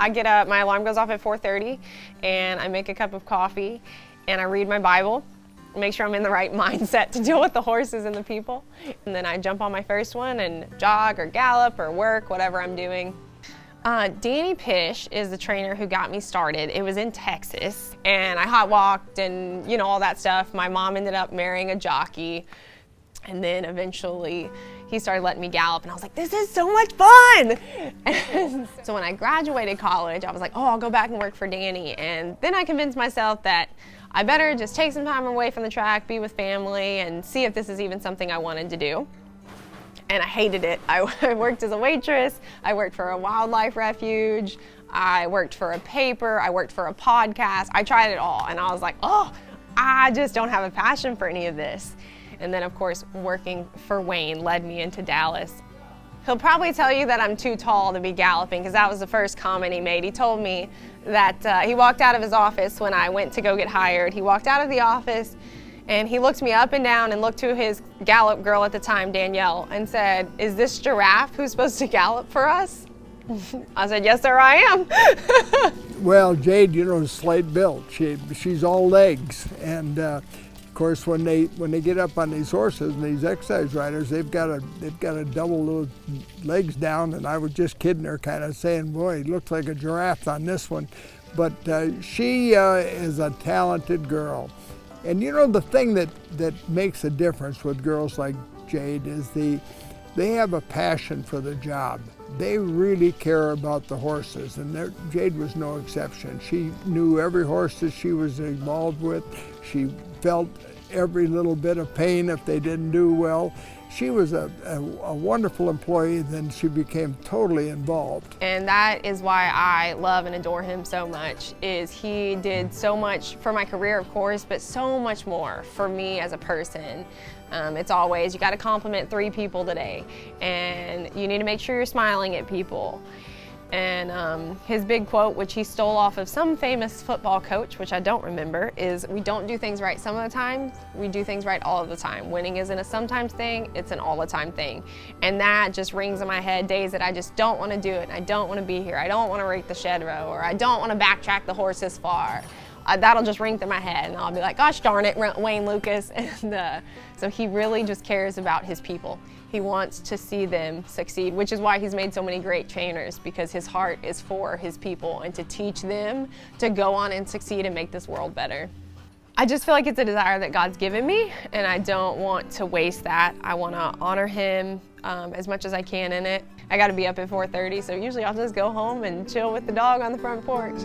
I get up, my alarm goes off at 4:30, and I make a cup of coffee, and I read my Bible, make sure I'm in the right mindset to deal with the horses and the people. And then I jump on my first one and jog or gallop or work, whatever I'm doing. Danny Pish is the trainer who got me started. It was in Texas, and I hot walked and all that stuff. My mom ended up marrying a jockey, and then eventually he started letting me gallop, and I was like, this is so much fun! And so when I graduated college, I was like, oh, I'll go back and work for Danny. And then I convinced myself that I better just take some time away from the track, be with family, and see if this is even something I wanted to do. And I hated it. I worked as a waitress, I worked for a wildlife refuge, I worked for a paper, I worked for a podcast. I tried it all, and I was like, oh, I just don't have a passion for any of this. And then, of course, working for Wayne led me into Dallas. He'll probably tell you that I'm too tall to be galloping, because that was the first comment he made. He told me that he walked out of his office when I went to go get hired. He walked out of the office, and he looked me up and down and looked to his gallop girl at the time, Danielle, and said, is this Giraffe who's supposed to gallop for us? I said, yes, sir, I am. Well, Jade, is slight built. She's all legs. And of course, when they get up on these horses and these exercise riders, they've got to double those legs down. And I was just kidding her, kind of saying, boy, he looks like a giraffe on this one. But she is a talented girl. And the thing that makes a difference with girls like Jade is they have a passion for the job. They really care about the horses, and Jade was no exception. She knew every horse that she was involved with. She felt every little bit of pain if they didn't do well. She was a wonderful employee, then she became totally involved. And that is why I love and adore him so much, is he did so much for my career, of course, but so much more for me as a person. It's always, you gotta compliment 3 people today, and you need to make sure you're smiling at people. And his big quote, which he stole off of some famous football coach, which I don't remember, is, we don't do things right some of the time, we do things right all of the time. Winning isn't a sometimes thing, it's an all the time thing. And that just rings in my head days that I just don't want to do it, I don't want to be here, I don't want to rake the shed row, or I don't want to backtrack the horse this far. That'll just ring through my head, and I'll be like, gosh darn it, Wayne Lucas. And so he really just cares about his people. He wants to see them succeed, which is why he's made so many great trainers, because his heart is for his people and to teach them to go on and succeed and make this world better. I just feel like it's a desire that God's given me, and I don't want to waste that. I want to honor him as much as I can in it. I got to be up at 4:30, so usually I'll just go home and chill with the dog on the front porch.